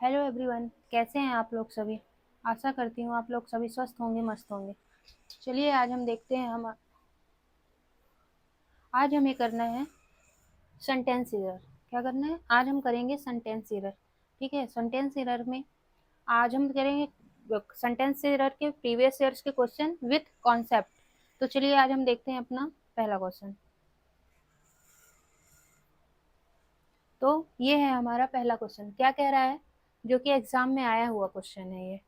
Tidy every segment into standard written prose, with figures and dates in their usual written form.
Hello everyone, कैसे हैं आप लोग सभी। आशा करती हूँ आप लोग सभी स्वस्थ होंगे, मस्त होंगे। चलिए आज हम देखते हैं आज हमें करना है सेंटेंस एरर। क्या करना है? आज हम करेंगे सेंटेंस एरर। ठीक है, सेंटेंस एरर में आज हम करेंगे सेंटेंस एरर के प्रीवियस ईयर्स के क्वेश्चन विथ कॉन्सेप्ट। तो चलिए आज हम देखते हैं अपना पहला क्वेश्चन। तो ये है हमारा पहला क्वेश्चन। क्या कह रहा है? जो कि एग्जाम में आया हुआ क्वेश्चन है। ये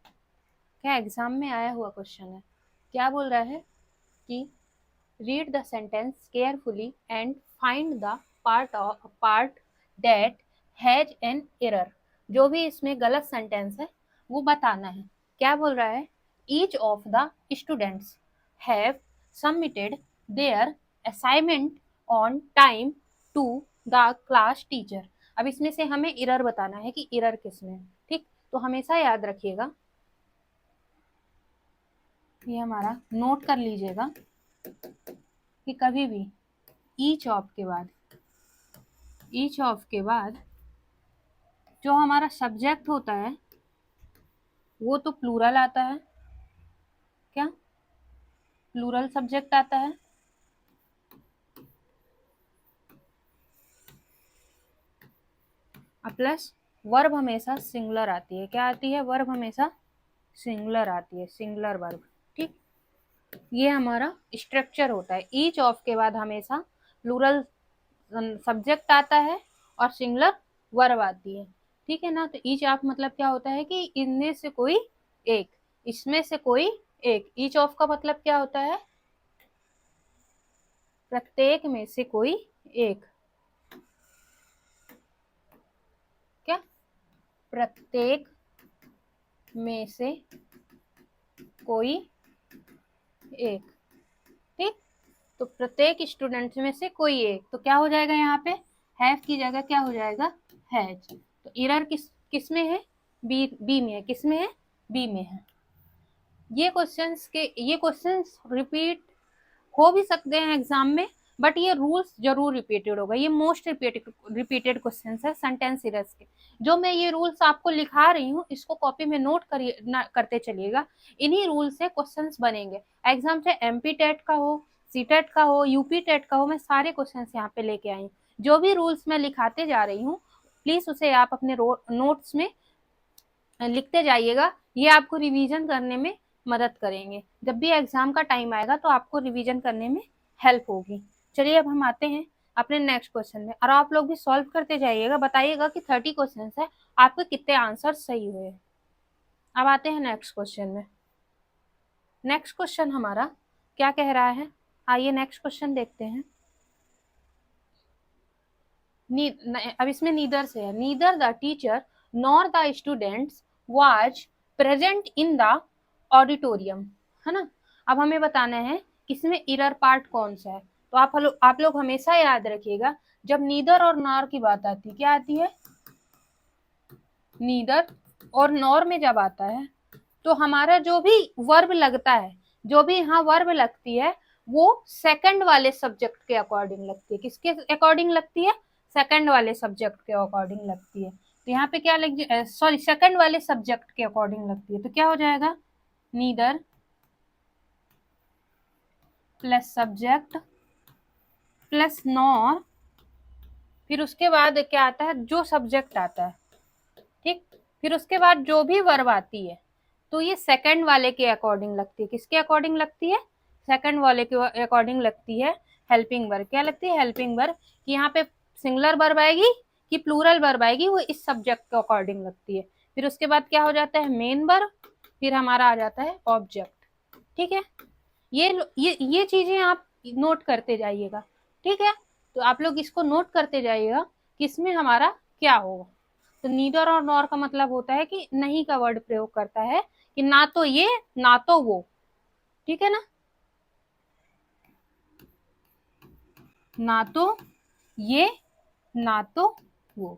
क्या एग्जाम में आया हुआ क्वेश्चन है? क्या बोल रहा है कि read the sentence carefully and find the part that has an error। जो भी इसमें गलत सेंटेंस है वो बताना है। क्या बोल रहा है? each of the students have submitted their assignment on time to the class teacher। अब इसमें से हमें एरर बताना है कि एरर किसमें है। ठीक, तो हमेशा याद रखिएगा, ये हमारा नोट कर लीजिएगा कि कभी भी ईच ऑफ के बाद जो हमारा सब्जेक्ट होता है वो तो प्लूरल आता है। क्या प्लूरल सब्जेक्ट आता है? प्लस वर्ब हमेशा सिंगुलर आती है। क्या आती है? वर्ब हमेशा सिंगुलर आती है, सिंगुलर वर्ब। ठीक, ये हमारा स्ट्रक्चर होता है। ईच ऑफ के बाद हमेशा प्लूरल सब्जेक्ट आता है और सिंगुलर वर्ब आती है। ठीक है ना। तो ईच ऑफ मतलब क्या होता है कि इनमें से कोई एक, इसमें से कोई एक। ईच ऑफ का मतलब क्या होता है? प्रत्येक में से कोई एक। क्या? प्रत्येक में से कोई एक। ठीक, तो प्रत्येक स्टूडेंट में से कोई एक, तो क्या हो जाएगा यहाँ पे? हैव की जगह क्या हो जाएगा? हैज। तो एरर किस में है? बी में है। किस में है? बी में है। ये क्वेश्चंस रिपीट हो भी सकते हैं एग्जाम में, बट ये रूल्स जरूर रिपीटेड होगा। ये मोस्ट रिपीटेड क्वेश्चन है सेंटेंस एरर्स के। जो मैं ये रूल्स आपको लिखा रही हूँ इसको कॉपी में नोट करते चलिएगा। इन्हीं रूल से क्वेश्चंस बनेंगे एग्जाम, चाहे एमपी टेट का हो, सी टेट का हो, यूपी टेट का हो। मैं सारे क्वेश्चन यहाँ पे लेके आई हूँ। जो भी रूल्स मैं लिखाते जा रही हूँ प्लीज उसे आप अपने नोट्स में लिखते जाइएगा। ये आपको रिवीजन करने में मदद करेंगे। जब भी एग्जाम का टाइम आएगा तो आपको रिवीजन करने में हेल्प होगी। चलिए अब हम आते हैं अपने नेक्स्ट क्वेश्चन में, और आप लोग भी सॉल्व करते जाइएगा। बताइएगा कि 30 क्वेश्चन है, आपके कितने आंसर सही हुए। अब आते हैं नेक्स्ट क्वेश्चन में। नेक्स्ट क्वेश्चन हमारा क्या कह रहा है? आइए नेक्स्ट क्वेश्चन देखते हैं। अब इसमें नीदर से है। Neither the teacher nor the students was present in the auditorium, है ना। अब हमें बताना है किसमें एरर पार्ट कौन सा है। तो आप लोग हमेशा याद रखिएगा, जब नीदर और नॉर की बात आती है, क्या आती है? नीदर और नॉर में जब आता है तो हमारा जो भी वर्ब लगता है, जो भी यहाँ वर्ब लगती है वो सेकंड वाले सब्जेक्ट के अकॉर्डिंग लगती है। किसके अकॉर्डिंग लगती है? सेकंड वाले सब्जेक्ट के अकॉर्डिंग लगती है। तो यहाँ पे क्या लग, सॉरी, सेकंड वाले सब्जेक्ट के अकॉर्डिंग लगती है। तो क्या हो जाएगा? Neither plus subject plus nor, फिर उसके बाद क्या आता है? जो सब्जेक्ट आता है। ठीक, फिर उसके बाद जो भी वर्ब आती है तो ये सेकंड वाले के अकॉर्डिंग लगती है। किसके अकॉर्डिंग लगती है? सेकंड वाले के अकॉर्डिंग लगती है। हेल्पिंग वर्ब क्या लगती है? Helping verb. कि यहाँ पे सिंगुलर वर्ब आएगी कि प्लूरल वर्ब आएगी, वो इस सब्जेक्ट के अकॉर्डिंग लगती है। फिर उसके बाद क्या हो जाता है? मेन वर्ब, फिर हमारा आ जाता है ऑब्जेक्ट। ठीक है, ये चीजें आप नोट करते जाइएगा। ठीक है, तो आप लोग इसको नोट करते जाइएगा कि इसमें हमारा क्या होगा। तो नीदर और नॉर का मतलब होता है कि नहीं का वर्ड प्रयोग करता है, कि ना तो ये ना तो वो। ठीक है ना, ना तो ये ना तो वो।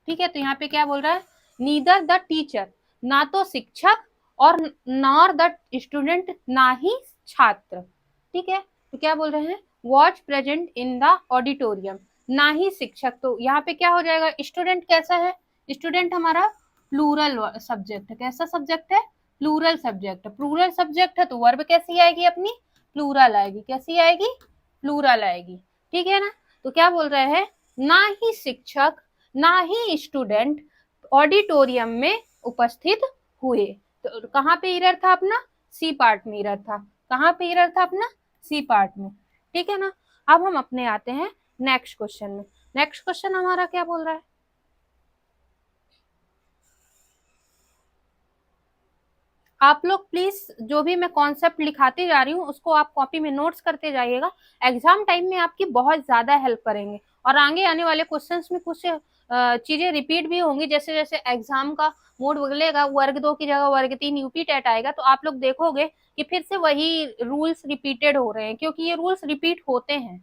ठीक है, तो यहाँ पे क्या बोल रहा है? नीदर द टीचर, ना तो शिक्षक, और नॉर द स्टूडेंट, ना ही छात्र। ठीक है, तो क्या बोल रहे हैं? Watch present in the auditorium, ना ही शिक्षक। तो यहाँ पे क्या हो जाएगा? स्टूडेंट कैसा है? स्टूडेंट हमारा प्लूरल सब्जेक्ट है। कैसा सब्जेक्ट है? प्लूरल सब्जेक्ट है। प्लूरल सब्जेक्ट है तो वर्ब कैसी आएगी अपनी? प्लूरल आएगी। कैसी आएगी? प्लूरल आएगी। ठीक है ना? तो क्या बोल रहे हैं, ना ही शिक्षक ना ही स्टूडेंट ऑडिटोरियम में उपस्थित हुए। तो कहाँ पे एरर था अपना? सी पार्ट में एरर था। कहाँ पे एरर था अपना? सी पार्ट में। ठीक है ना? अब हम अपने आते हैं नेक्स्ट क्वेश्चन में। नेक्स्ट क्वेश्चन हमारा क्या बोल रहा है? आप लोग प्लीज जो भी मैं कॉन्सेप्ट लिखाती जा रही हूँ उसको आप कॉपी में नोट्स करते जाइएगा। एग्जाम टाइम में आपकी बहुत ज्यादा हेल्प करेंगे और आगे आने वाले क्वेश्चंस में कुछ चीजें रिपीट भी होंगी। जैसे जैसे एग्जाम का मोड बदलेगा, वर्ग 2 की जगह वर्ग 3 यूपी टेट आएगा, तो आप लोग देखोगे कि फिर से वही रूल्स रिपीटेड हो रहे हैं, क्योंकि ये रूल्स रिपीट होते हैं।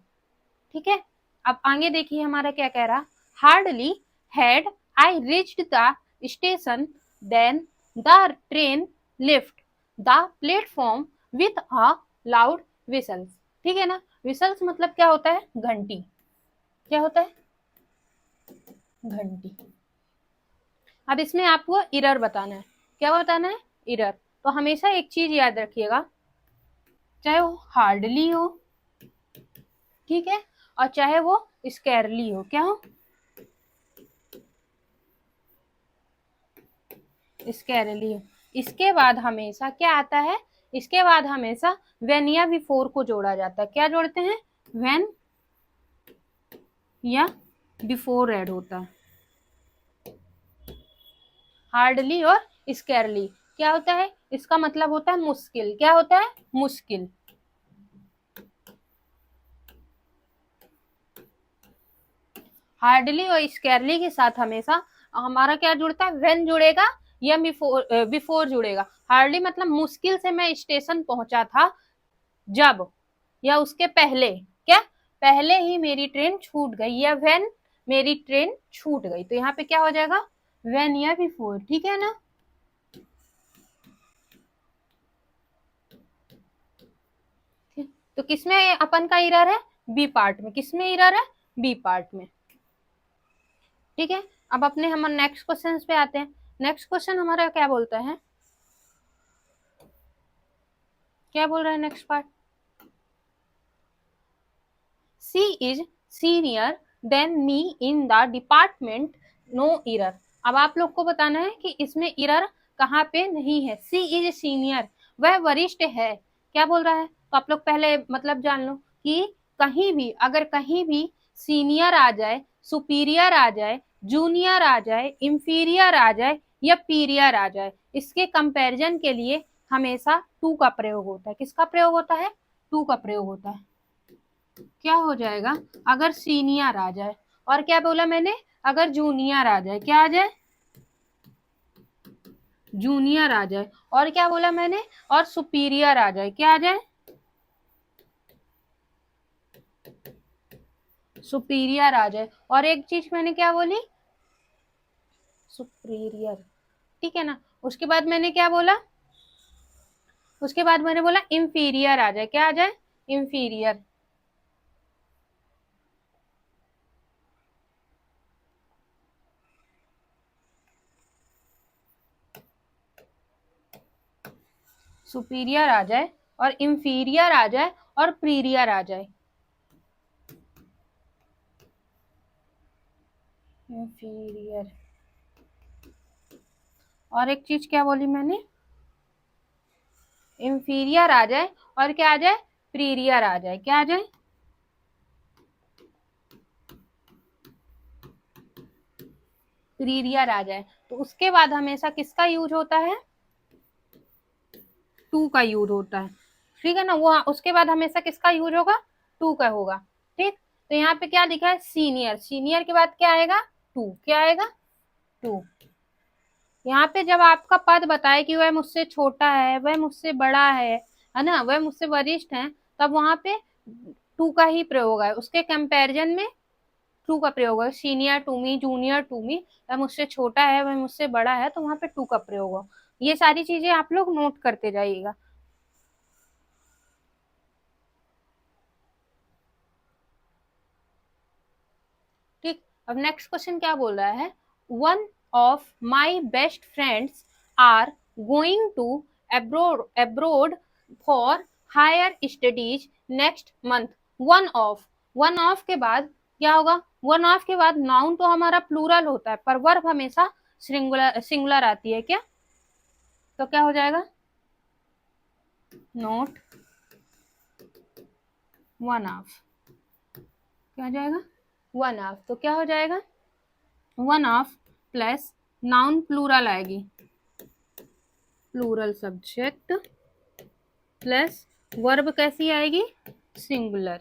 ठीक है? अब आगे देखिए हमारा क्या कह रहा। Hardly had I reached the station than the train left the platform with a loud whistles. ठीक है ना? विसल्स मतलब क्या होता है? घंटी। क्या होता है? घंटी। अब इसमें आपको एरर बताना है। क्या बताना है? एरर। तो हमेशा एक चीज याद रखिएगा, चाहे वो हार्डली हो, ठीक है, और चाहे वो स्कैरली हो। क्या हो? स्कैरली हो। इसके बाद हमेशा क्या आता है? इसके बाद हमेशा वेन या बिफोर को जोड़ा जाता है। क्या जोड़ते हैं? वेन या बिफोर ऐड होता है। हार्डली और स्कैरली क्या होता है? इसका मतलब होता है मुश्किल। क्या होता है? मुश्किल। हार्डली और स्कैरली के साथ हमेशा हमारा क्या जुड़ता है? वेन जुड़ेगा या बिफोर जुड़ेगा। हार्डली मतलब मुश्किल से मैं स्टेशन पहुंचा था जब, या उसके पहले। क्या? पहले ही मेरी ट्रेन छूट गई, या व्हेन मेरी ट्रेन छूट गई। तो यहाँ पे क्या हो जाएगा? व्हेन या बिफोर। ठीक है ना? तो किसमें अपन का एरर है? बी पार्ट में। किसमें एरर है? बी पार्ट में। ठीक है? अब अपने हम नेक्स्ट क्वेश्चन पे आते हैं। नेक्स्ट क्वेश्चन हमारा क्या बोलता है? क्या बोल रहा है next part? She is senior than me in the department, no error. अब आप लोग को बताना है कि इसमें एरर कहाँ पे नहीं है। सी इज सीनियर, वह वरिष्ठ है। क्या बोल रहा है? तो आप लोग पहले मतलब जान लो कि कहीं भी, अगर कहीं भी सीनियर आ जाए, सुपीरियर आ जाए, जूनियर आ जाए, इंफीरियर आ जाए या पीरियर आ जाए, इसके कंपैरिजन के लिए हमेशा टू का प्रयोग होता है। किसका प्रयोग होता है? टू का प्रयोग होता है। क्या हो जाएगा? अगर सीनियर आ जाए, और क्या बोला मैंने? अगर जूनियर आ जाए। क्या आ जाए? जूनियर आ जाए। और क्या बोला मैंने? और सुपीरियर आ जाए। क्या आ जाए? सुपीरियर आ जाए। और एक चीज मैंने क्या बोली? सुपीरियर। ठीक है ना? उसके बाद मैंने क्या बोला? उसके बाद मैंने बोला इंफीरियर आ जाए। क्या आ जाए? इंफीरियर। सुपीरियर आ जाए और इंफीरियर आ जाए और प्रीरियर आ जाए। इंफीरियर। और एक चीज क्या बोली मैंने? इंफीरियर आ जाए और क्या आ जाए? प्रीरियर आ जाए। क्या आ जाए? प्रीरियर आ जाए। तो उसके बाद हमेशा किसका यूज होता है? टू का यूज होता है। ठीक है ना? वो उसके बाद हमेशा किसका यूज होगा? टू का होगा। ठीक? तो यहाँ पे क्या लिखा है? सीनियर। सीनियर के बाद क्या आएगा? टू। क्या आएगा? टू। यहाँ पे जब आपका पद बताए कि वह मुझसे छोटा है, वह मुझसे बड़ा है ना, वह मुझसे वरिष्ठ है, तब वहां पे टू का ही प्रयोग है। उसके कंपैरिजन में टू का प्रयोग है। Senior to me, junior to me, वह मुझसे छोटा है, वह मुझसे बड़ा है, तो वहां पे टू का प्रयोग हो। ये सारी चीजें आप लोग नोट करते जाइएगा। ठीक? अब नेक्स्ट क्वेश्चन क्या बोल रहा है? One of my best friends are going to abroad for higher studies next month. One of के बाद क्या होगा? वन ऑफ के बाद नाउन तो हमारा प्लूरल होता है, पर वर्ब हमेशा सिंगुलर आती है क्या? तो क्या हो जाएगा? नोट वन ऑफ, क्या हो जाएगा? One of. तो क्या हो जाएगा? One of plus noun plural आएगी, प्लूरल सब्जेक्ट प्लस वर्ब कैसी आएगी? सिंगुलर,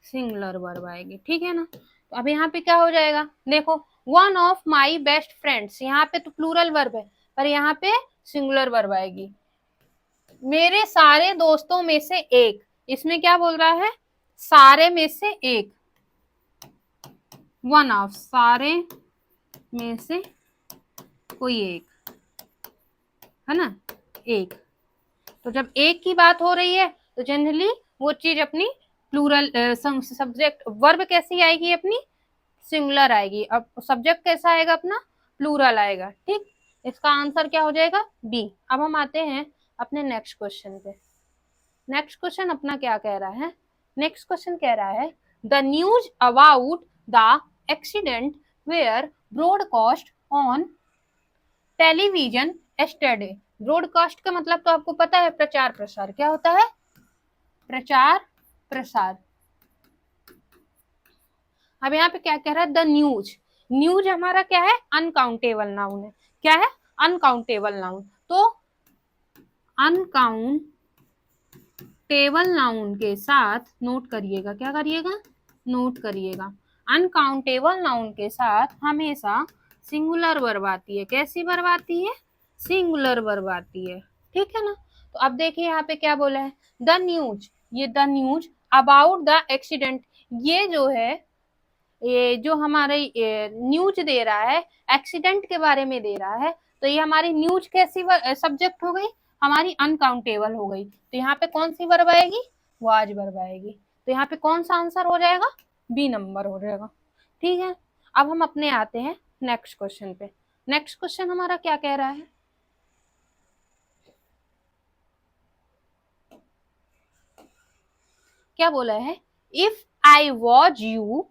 सिंगुलर वर्ब आएगी, ठीक है ना? तो अब यहाँ पे क्या हो जाएगा? देखो, one of my best friends, यहाँ पे तो प्लूरल वर्ब है, पर यहाँ पे सिंगुलर वर्ब आएगी। मेरे सारे दोस्तों में से एक, इसमें क्या बोल रहा है? सारे में से एक, वन ऑफ, सारे में से कोई एक, है ना? एक। तो जब एक की बात हो रही है तो जनरली वो चीज अपनी प्लूरल सब्जेक्ट वर्ब कैसी आएगी? अपनी सिंगुलर आएगी। अब सब्जेक्ट कैसा आएगा? अपना प्लूरल आएगा, ठीक? इसका आंसर क्या हो जाएगा? बी। अब हम आते हैं अपने नेक्स्ट क्वेश्चन पे। नेक्स्ट क्वेश्चन अपना क्या कह रहा है? नेक्स्ट क्वेश्चन कह रहा है the news about the accident were broadcast on television yesterday. Broadcast का मतलब तो आपको पता है, प्रचार प्रसार। क्या होता है? प्रचार प्रसार। अब यहाँ पे क्या कह रहा है? The news. न्यूज हमारा क्या है? अनकाउंटेबल नाउन है। क्या है? Uncountable noun. तो अनकाउंटेबल नाउन के साथ नोट करिएगा, क्या करिएगा? नोट करिएगा। अनकाउंटेबल नाउन के साथ हमेशा सिंगुलर वर्ब आती है। कैसी वर्ब आती है? सिंगुलर वर्ब आती है, ठीक है ना? तो अब देखिए यहाँ पे क्या बोला है? The news. ये the news about the accident, ये जो है, ये जो हमारे न्यूज दे रहा है, एक्सीडेंट के बारे में दे रहा है, तो ये हमारी न्यूज कैसी सब्जेक्ट हो गई? हमारी अनकाउंटेबल हो गई। तो यहाँ पे कौन सी वर्ब आएगी? वाज वर्ब आएगी। तो यहाँ पे कौन सा आंसर हो जाएगा? बी नंबर हो जाएगा, ठीक है? अब हम अपने आते हैं नेक्स्ट क्वेश्चन पे। नेक्स्ट क्वेश्चन हमारा क्या कह रहा है? क्या बोला है? If I was you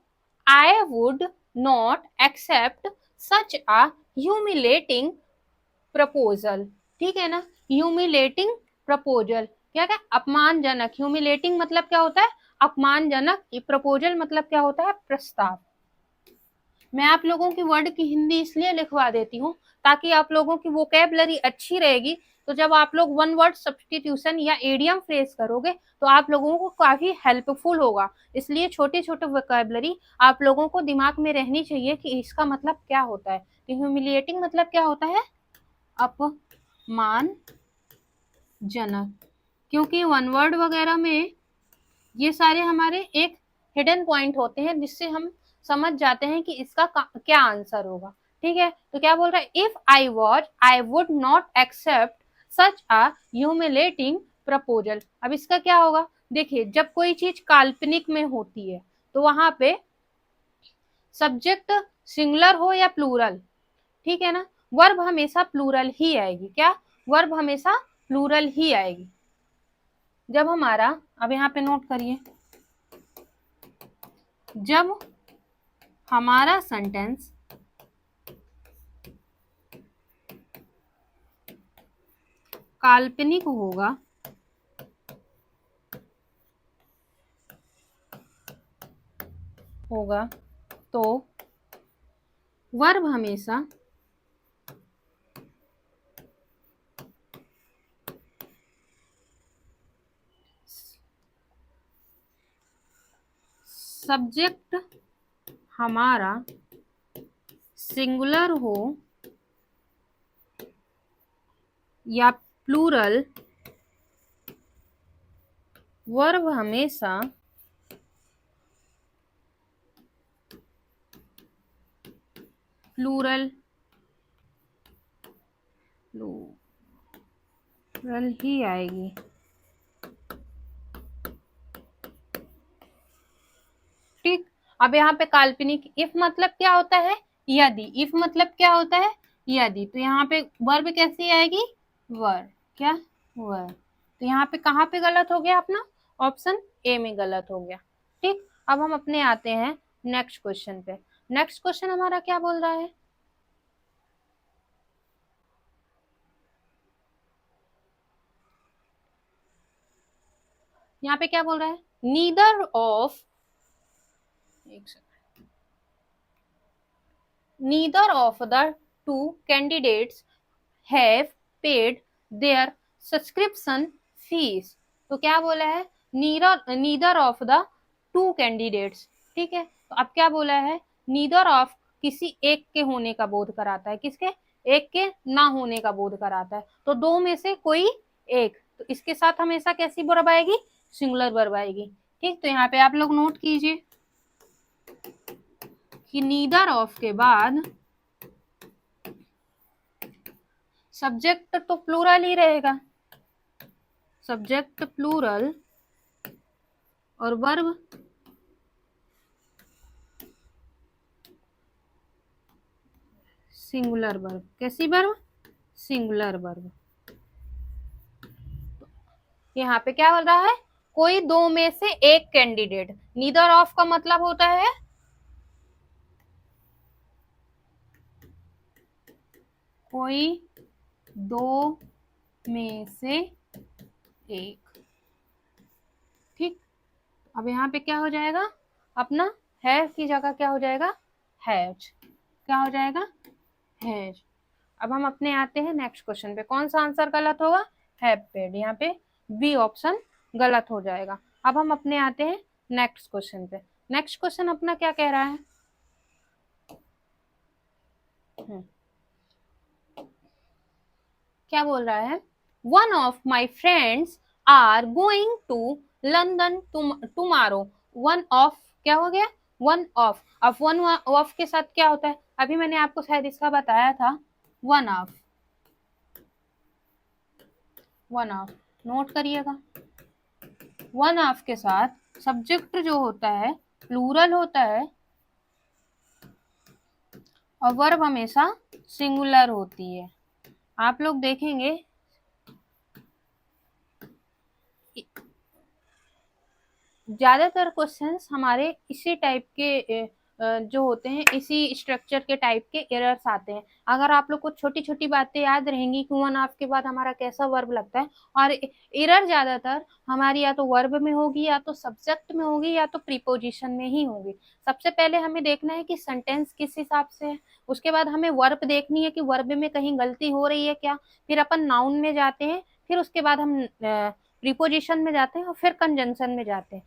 I would not accept such a humiliating proposal, ठीक है ना? ह्यूमिलेटिंग प्रपोजल, क्या क्या? अपमानजनक। ह्यूमिलेटिंग मतलब क्या होता है? अपमानजनक। प्रपोजल मतलब क्या होता है? प्रस्ताव। मैं आप लोगों की वर्ड की हिंदी इसलिए लिखवा देती हूँ ताकि आप लोगों की वोकेबलरी अच्छी रहेगी। तो जब आप लोग वन वर्ड सब्स्टिट्यूशन या एडियम फ्रेज करोगे तो आप लोगों को काफी हेल्पफुल होगा। इसलिए छोटे छोटे वोकेबलरी आप लोगों को दिमाग में रहनी चाहिए कि इसका मतलब क्या होता है। तो ह्यूमिलिएटिंग मतलब क्या होता है? अपमानजनक। क्योंकि वन वर्ड वगैरह में ये सारे हमारे एक हिडन पॉइंट होते हैं जिससे हम समझ जाते हैं कि इसका क्या आंसर होगा, ठीक है? तो क्या बोल रहा है? If I was I would not accept such a humiliating proposal. अब इसका क्या होगा? देखिए, जब कोई चीज काल्पनिक में होती है तो वहां पे सब्जेक्ट सिंगुलर हो या प्लूरल, ठीक है ना, वर्ब हमेशा प्लूरल ही आएगी। क्या? वर्ब हमेशा प्लूरल ही आएगी। जब हमारा, अब यहाँ पे नोट करिए, जब हमारा सेंटेंस काल्पनिक होगा तो वर्ब हमेशा सब्जेक्ट हमारा सिंगुलर हो या प्लूरल, वर्ब हमेशा प्लूरल ही आएगी, ठीक? अब यहाँ पे काल्पनिक इफ मतलब क्या होता है, यदि। इफ मतलब क्या होता है, यदि। तो यहाँ पे वर्ब कैसी आएगी, वर, क्या, वर। तो यहाँ पे कहाँ पे गलत हो गया अपना, ऑप्शन ए में गलत हो गया। ठीक, अब हम अपने आते हैं नेक्स्ट क्वेश्चन पे। नेक्स्ट क्वेश्चन हमारा क्या बोल रहा है, यहाँ पे क्या बोल रहा है, नीदर ऑफ, एक second, neither of the two candidates have paid their subscription fees। तो क्या बोला है, neither of the two candidates. ठीक है, तो अब क्या बोला है, नीदर ऑफ किसी एक के होने का बोध कराता है, किसके, एक के ना होने का बोध कराता है। तो दो में से कोई एक, तो इसके साथ हमेशा कैसी वर्ब आएगी, सिंगुलर वर्ब आएगी। ठीक, तो यहाँ पे आप लोग नोट कीजिए कि नीदर ऑफ के बाद सब्जेक्ट तो प्लूरल ही रहेगा, सब्जेक्ट प्लूरल और वर्ब सिंगुलर वर्ब। कैसी वर्ब, सिंगुलर वर्ब। यहाँ पे क्या बोल रहा है, कोई दो में से एक कैंडिडेट। नीदर ऑफ का मतलब होता है कोई दो में से एक। ठीक, अब यहाँ पे क्या हो जाएगा, अपना हैव की जगह क्या हो जाएगा, हैज। क्या हो जाएगा, हैज। अब हम अपने आते हैं नेक्स्ट क्वेश्चन पे। कौन सा आंसर गलत होगा, हैव पेड। यहाँ पे बी ऑप्शन गलत हो जाएगा। अब हम अपने आते हैं नेक्स्ट क्वेश्चन पे। नेक्स्ट क्वेश्चन अपना क्या कह रहा है, क्या बोल रहा है, one of my friends are going to London tomorrow. One of क्या हो गया, वन ऑफ। अब वन ऑफ के साथ क्या होता है, अभी मैंने आपको शायद इसका बताया था, one of, one of, note करिएगा। वन ऑफ के साथ सब्जेक्ट जो होता है प्लूरल होता है और वर्ब हमेशा सिंगुलर होती है। आप लोग देखेंगे ज्यादातर क्वेश्चंस हमारे इसी टाइप के जो होते हैं, इसी स्ट्रक्चर के टाइप के एरर्स आते हैं। अगर आप लोग को छोटी छोटी बातें याद रहेंगी कि वन ऑफ के बाद हमारा कैसा वर्ब लगता है, और एरर ज्यादातर हमारी या तो वर्ब में होगी, या तो सब्जेक्ट में होगी, या तो प्रीपोजिशन में ही होगी। सबसे पहले हमें देखना है कि सेंटेंस किस हिसाब से है, उसके बाद हमें वर्ब देखनी है कि वर्ब में कहीं गलती हो रही है क्या, फिर अपन नाउन में जाते हैं, फिर उसके बाद हम प्रीपोजिशन में जाते हैं और फिर कंजंक्शन में जाते हैं।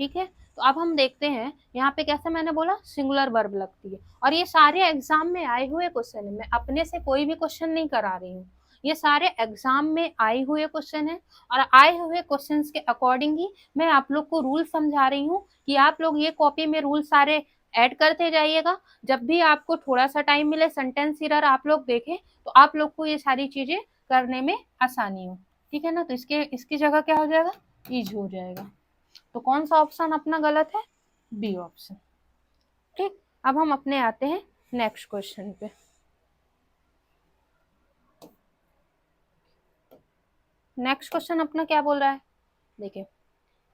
ठीक है, तो अब हम देखते हैं यहाँ पे कैसे मैंने बोला सिंगुलर वर्ब लगती है। और ये सारे एग्जाम में आए हुए क्वेश्चन है, मैं अपने से कोई भी क्वेश्चन नहीं करा रही हूँ, ये सारे एग्जाम में आए हुए क्वेश्चन है। और आए हुए क्वेश्चन के अकॉर्डिंग ही मैं आप लोग को रूल समझा रही हूँ कि आप लोग ये कॉपी में रूल सारे ऐड करते जाइएगा। जब भी आपको थोड़ा सा टाइम मिले, सेंटेंस एरर आप लोग देखें, तो आप लोग को ये सारी चीजें करने में आसानी हो। ठीक है ना, तो इसकी जगह क्या हो जाएगा, इज हो जाएगा। तो कौन सा ऑप्शन अपना गलत है, बी ऑप्शन। ठीक, अब हम अपने आते हैं नेक्स्ट क्वेश्चन पे। नेक्स्ट क्वेश्चन अपना क्या बोल रहा है, देखिए,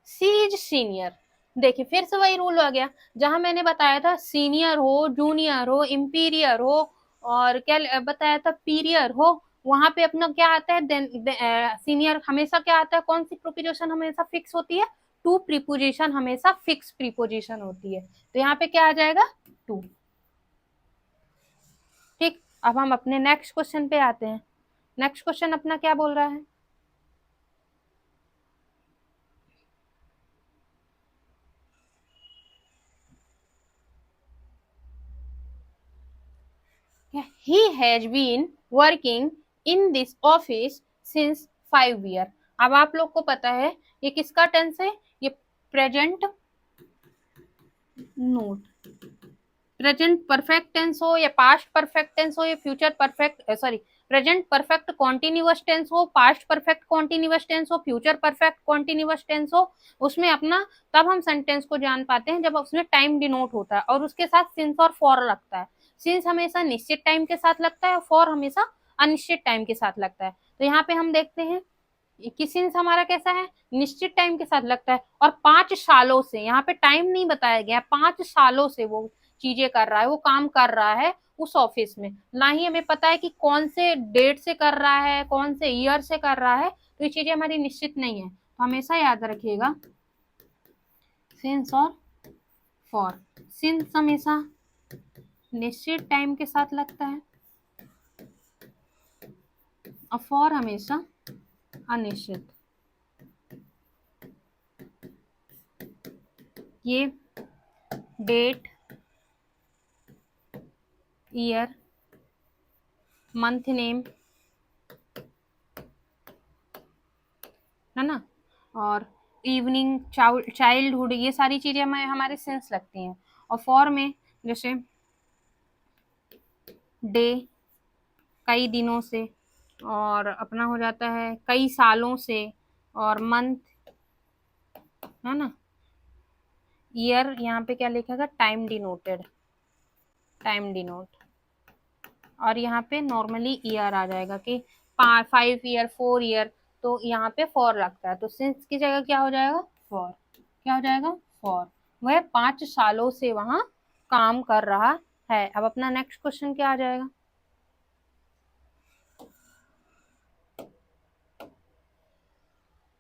सी इज सीनियर। देखिए फिर से वही रूल आ गया, जहां मैंने बताया था सीनियर हो, जूनियर हो, इंपीरियर हो, और क्या बताया था, पीरियर हो, वहां पे अपना क्या आता है, सीनियर हमेशा क्या आता है, कौन सी प्रीपोजिशन हमेशा फिक्स होती है, टू प्रीपोजिशन हमेशा फिक्स प्रीपोजिशन होती है। तो यहाँ पे क्या आ जाएगा, टू। ठीक, अब हम अपने नेक्स्ट क्वेश्चन पे आते हैं। नेक्स्ट क्वेश्चन अपना क्या बोल रहा है, he has been working in this office since 5 years। अब आप लोग को पता है ये किसका टेंस है, ये present note, present perfect tense हो या पास्ट परफेक्ट टेंस हो या future perfect sorry present perfect continuous tense हो, पास्ट परफेक्ट कॉन्टिन्यूअस टेंस हो, फ्यूचर परफेक्ट कॉन्टिन्यूअस टेंस हो, उसमें अपना तब हम सेंटेंस को जान पाते हैं जब उसमें टाइम डिनोट होता है और उसके साथ सिंस और फॉर लगता है। सिंस हमेशा निश्चित टाइम के साथ लगता है और फॉर हमेशा अनिश्चित टाइम के साथ लगता है। तो यहाँ पे हम देखते हैं कि सिंस हमारा कैसा है, निश्चित टाइम के साथ लगता है और 5 सालों से, यहाँ पे टाइम नहीं बताया गया, 5 सालों से वो चीजें कर रहा है, वो काम कर रहा है उस ऑफिस में। ना ही हमें पता है कि कौन से डेट से कर रहा है, कौन से ईयर से कर रहा है, तो ये चीजें हमारी निश्चित नहीं है। तो हमेशा याद रखिएगा सिंस और फॉर। सिंस हमेशा निश्चित टाइम के साथ लगता है और फॉर हमेशा अनिश्चित। ये डेट, ईयर, मंथ नेम है ना, और इवनिंग, चाइल्डहुड, ये सारी चीजें हमें हमारे सेंस लगती हैं। और फॉर में जैसे डे कई दिनों से, और अपना हो जाता है कई सालों से, और मंथ है ना, ईयर यहाँ पे क्या लिखेगा, टाइम डिनोटेड, टाइम डिनोट, और यहाँ पे नॉर्मली ईयर आ जाएगा कि 5 ईयर 4 ईयर, तो यहाँ पे फॉर लगता है। तो सिंस की जगह क्या हो जाएगा, फॉर। क्या हो जाएगा, फॉर। वह 5 सालों से वहां काम कर रहा है। अब अपना नेक्स्ट क्वेश्चन क्या आ जाएगा,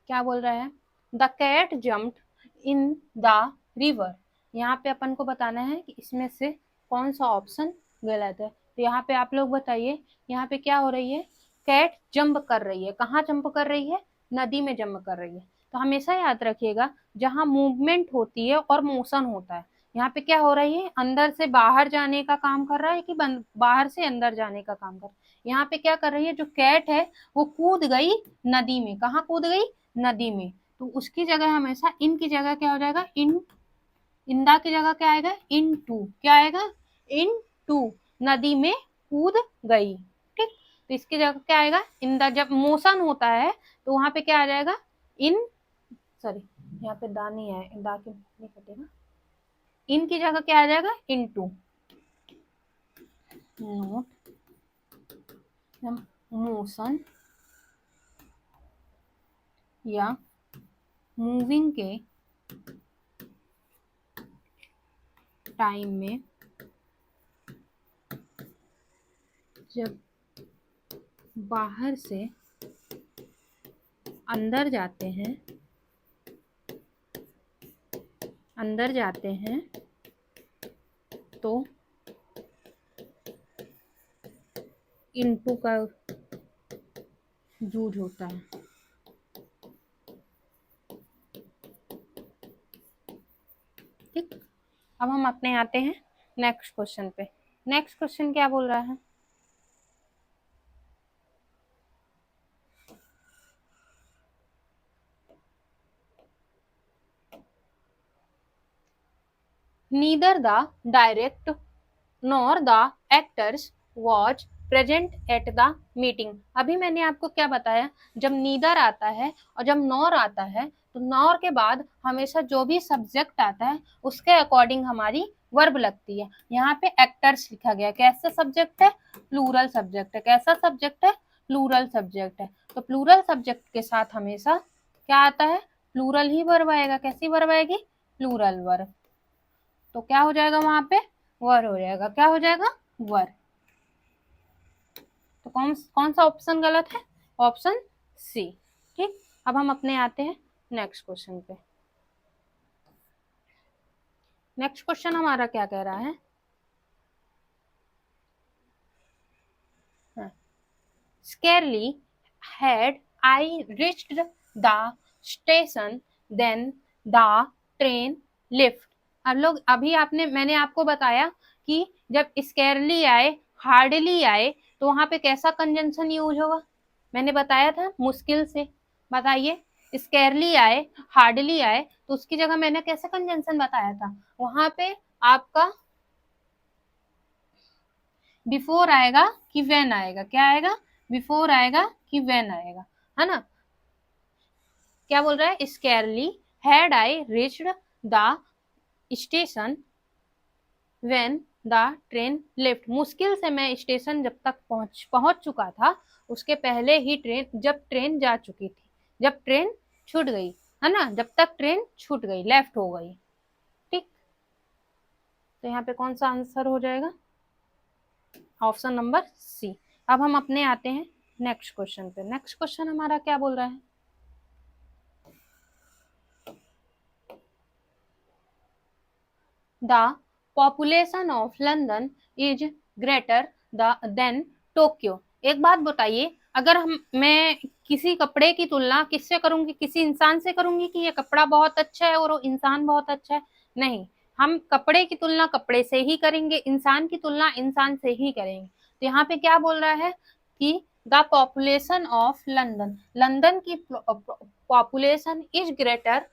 क्या बोल रहा है, the cat jumped in the river. यहाँ पे अपन को बताना है कि इसमें से कौन सा ऑप्शन गलत है। तो यहाँ पे आप लोग बताइए, यहाँ पे क्या हो रही है, कैट जंप कर रही है। कहाँ जंप कर रही है, नदी में जंप कर रही है। तो हमेशा याद रखिएगा जहाँ मूवमेंट होती है और मोशन होता है, यहाँ पे क्या हो रही है, अंदर से बाहर जाने का काम कर रहा है कि बाहर से अंदर जाने का काम कर रहा है। यहाँ पे क्या कर रही है, जो कैट है वो कूद गई नदी में। कहाँ कूद गई, नदी में। तो उसकी जगह हमेशा इन की जगह क्या हो जाएगा, इन, इंदा की जगह क्या आएगा, इन टू। क्या आएगा, इन टू, नदी में कूद गई। ठीक, तो इसकी जगह क्या आएगा, इंदा। जब मोशन होता है तो वहां पे क्या आ जाएगा, इन, सॉरी यहाँ पे दा नहीं है, दा के नहीं कटेगा, इन की जगह क्या आ जाएगा, इन टू। नोट मोशन या मूविंग के टाइम में जब बाहर से अंदर जाते हैं, अंदर जाते हैं तो इनटू का यूज होता है। ठीक, अब हम अपने आते हैं नेक्स्ट क्वेश्चन पे। नेक्स्ट क्वेश्चन क्या बोल रहा है, neither the direct nor the actors was present at the meeting। अभी मैंने आपको क्या बताया, जब नीदर आता है और जब नॉर आता है तो नॉर के बाद हमेशा जो भी सब्जेक्ट आता है उसके अकॉर्डिंग हमारी वर्ब लगती है। यहाँ पे एक्टर्स लिखा गया, कैसा सब्जेक्ट है, प्लूरल सब्जेक्ट है। कैसा सब्जेक्ट है, प्लूरल सब्जेक्ट है। तो प्लूरल सब्जेक्ट के साथ हमेशा क्या आता है, प्लूरल ही वर्ब आएगा। कैसी वर्ब आएगी, प्लूरल वर्ब। तो क्या हो जाएगा, वहां पे वर हो जाएगा। क्या हो जाएगा, वर। तो कौन कौन सा ऑप्शन गलत है, ऑप्शन सी। ठीक, अब हम अपने आते हैं नेक्स्ट क्वेश्चन पे। नेक्स्ट क्वेश्चन हमारा क्या कह रहा है, scarcely had I reached the station then the train left। अब लोग अभी आपने, मैंने आपको बताया कि जब स्केरली आए, हार्डली आए, तो वहां पे कैसा कंजंक्शन यूज होगा, मैंने बताया था, मुश्किल से। बताइए, स्केरली आए, हार्डली आए, तो उसकी जगह मैंने कैसे कंजंक्शन बताया था, वहां पे आपका बिफोर आएगा कि व्हेन आएगा, क्या आएगा, बिफोर आएगा कि व्हेन आएगा, है ना। क्या बोल रहा है, scarcely had I reached the station when the train left, मुश्किल से मैं स्टेशन जब तक पहुंच चुका था, उसके पहले ही जब ट्रेन जा चुकी थी, जब ट्रेन छूट गई, है ना, जब तक ट्रेन छूट गई, लेफ्ट हो गई। ठीक, तो यहाँ पे कौन सा आंसर हो जाएगा, ऑप्शन नंबर सी। अब हम अपने आते हैं नेक्स्ट क्वेश्चन पे। नेक्स्ट क्वेश्चन हमारा क्या बोल रहा है, the population of London is greater than Tokyo. एक बात बताइए, अगर मैं किसी कपड़े की तुलना किससे करूंगी, किसी इंसान से करूंगी कि ये कपड़ा बहुत अच्छा है और वो इंसान बहुत अच्छा है, नहीं, हम कपड़े की तुलना कपड़े से ही करेंगे, इंसान की तुलना इंसान से ही करेंगे। तो यहाँ पे क्या बोल रहा है कि the population of London, London की population is greater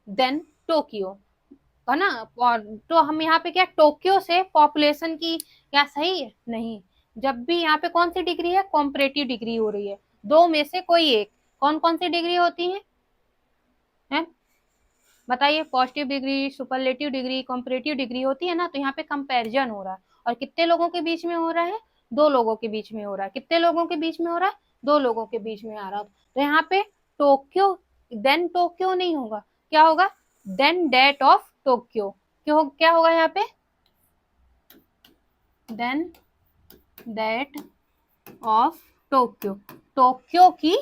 than Tokyo, है ना। और तो हम यहाँ पे क्या, टोक्यो से पॉपुलेशन की क्या सही है, नहीं। जब भी यहाँ पे कौन सी डिग्री है, कॉम्परेटिव डिग्री हो रही है, दो में से कोई एक, कौन कौन सी डिग्री होती है? बताइए, positive degree, superlative degree, comparative degree होती है ना। तो यहाँ पे कंपैरिजन हो रहा है, और कितने लोगों के बीच में हो रहा है, दो लोगों के बीच में हो रहा है, कितने लोगों के बीच में हो रहा है, दो लोगों के बीच में आ रहा है। तो यहाँ पे टोक्यो देन टोक्यो नहीं होगा, क्या होगा, देन डेट ऑफ टोक्यो, क्यों, क्या होगा यहाँ पे, than that of Tokyo, Tokyo की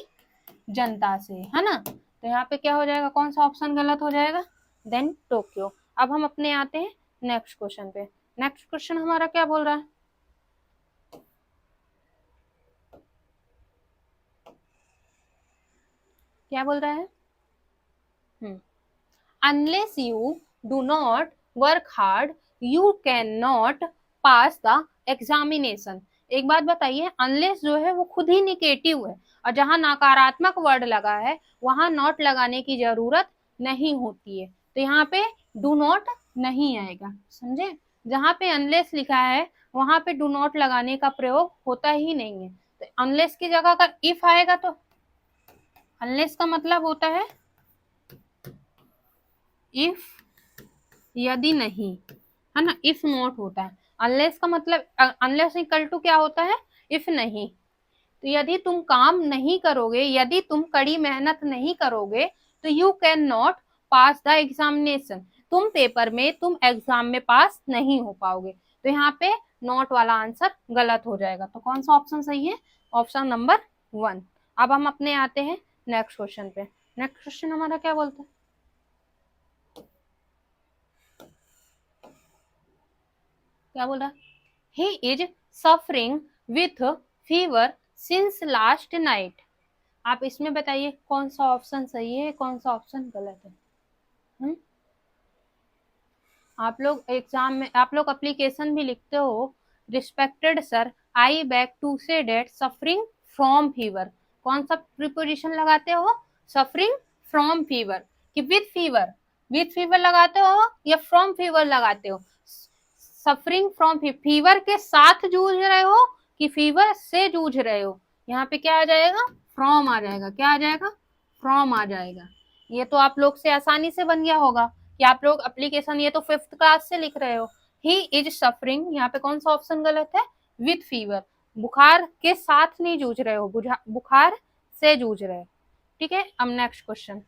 जनता से, है ना। तो यहाँ पे क्या हो जाएगा, कौन सा ऑप्शन गलत हो जाएगा, देन टोक्यो। अब हम अपने आते हैं नेक्स्ट क्वेश्चन पे। नेक्स्ट क्वेश्चन हमारा क्या बोल रहा है, क्या बोल रहा है, unless you do not work hard you cannot pass the examination। एक बात बताइए, अनलेस जो है वो खुद ही निगेटिव है, और जहां नकारात्मक वर्ड लगा है वहां नॉट लगाने की जरूरत नहीं होती है। तो यहाँ पे डू नॉट नहीं आएगा, समझे। जहां पे अनलेस लिखा है वहां पे डू नॉट लगाने का प्रयोग होता ही नहीं है। तो अनलेस की जगह का इफ आएगा, तो अनलेस का मतलब होता है इफ, यदि नहीं, है ना, इफ नॉट होता है। अनलेस का मतलब, अनलेस इक्वल टू क्या होता है, इफ नहीं। तो यदि तुम काम नहीं करोगे, यदि तुम कड़ी मेहनत नहीं करोगे, तो you can not pass the examination, तुम पेपर में, तुम एग्जाम में पास नहीं हो पाओगे। तो यहाँ पे नॉट वाला आंसर गलत हो जाएगा। तो कौन सा ऑप्शन सही है, ऑप्शन नंबर 1। अब हम अपने आते हैं नेक्स्ट क्वेश्चन पे। नेक्स्ट क्वेश्चन हमारा क्या बोलता है, क्या बोल रहा है, he is suffering with fever since last night। आप इसमें बताइए कौन सा ऑप्शन सही है, कौन सा ऑप्शन गलत है। हुँ? आप लोग एग्जाम में, आप लोग एप्लीकेशन भी लिखते हो, respected sir I beg to say that suffering from fever, कौन सा प्रीपोजिशन लगाते हो, सफरिंग फ्रॉम फीवर कि विथ फीवर लगाते हो या फ्रॉम फीवर लगाते हो, सफरिंग फ्रॉम फीवर के साथ जूझ रहे हो कि फीवर से जूझ रहे हो। यहाँ पे क्या आ जाएगा, फ्रॉम आ जाएगा, क्या आ जाएगा, फ्रॉम आ जाएगा। ये तो आप लोग से आसानी से बन गया होगा कि आप लोग एप्लीकेशन, ये तो 5th क्लास से लिख रहे हो। ही इज सफरिंग, यहाँ पे कौन सा ऑप्शन गलत है, विथ फीवर, बुखार के साथ नहीं जूझ रहे हो, बुखार से जूझ रहे हो। ठीक है, अब नेक्स्ट क्वेश्चन,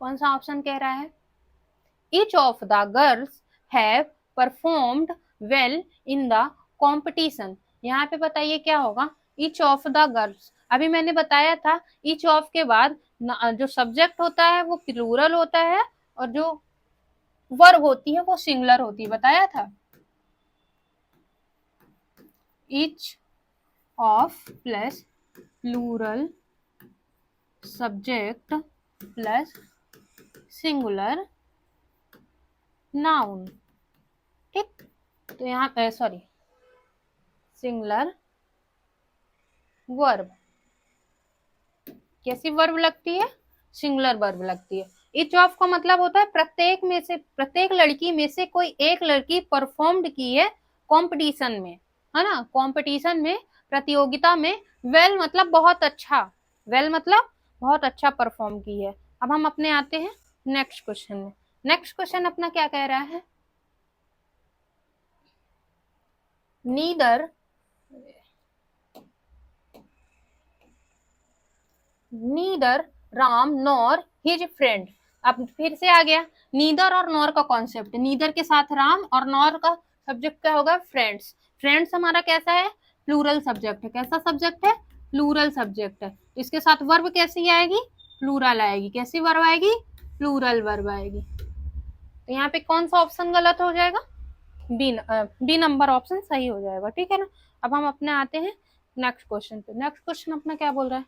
कौन सा ऑप्शन कह रहा है, each of the girls have performed well in the competition। यहाँ पे बताइए क्या होगा, each of the girls, अभी मैंने बताया था each of के बाद जो सब्जेक्ट होता है वो प्लूरल होता है, और जो वर्ब होती है वो सिंगुलर होती है, बताया था। each of plus plural subject plus singular noun. ठीक, तो यहाँ पे सॉरी, सिंगुलर वर्ब, कैसी वर्ब लगती है, सिंगुलर वर्ब लगती है। ईच ऑफ का मतलब होता है प्रत्येक में से, प्रत्येक लड़की में से कोई एक लड़की परफॉर्म्ड की है कंपटीशन में, है ना, कंपटीशन में, प्रतियोगिता में। वेल मतलब बहुत अच्छा, वेल मतलब बहुत अच्छा परफॉर्म की है। अब हम अपने आते हैं नेक्स्ट क्वेश्चन में। नेक्स्ट क्वेश्चन अपना क्या कह रहा है, neither neither Ram nor his friend. अब फिर से आ गया नीदर और नॉर का कॉन्सेप्ट, नीदर के साथ राम और नॉर का सब्जेक्ट क्या होगा, फ्रेंड्स। फ्रेंड्स हमारा कैसा है, प्लूरल सब्जेक्ट है। कैसा सब्जेक्ट है, प्लूरल सब्जेक्ट है। इसके साथ वर्ब कैसी आएगी, प्लूरल आएगी। कैसी वर्ब आएगी, प्लूरल वर्ब आएगी। तो यहाँ पे कौन सा ऑप्शन गलत हो जाएगा, बी नंबर ऑप्शन सही हो जाएगा, ठीक है ना। अब हम अपने आते हैं नेक्स्ट क्वेश्चन पे। नेक्स्ट क्वेश्चन अपना क्या बोल रहा है,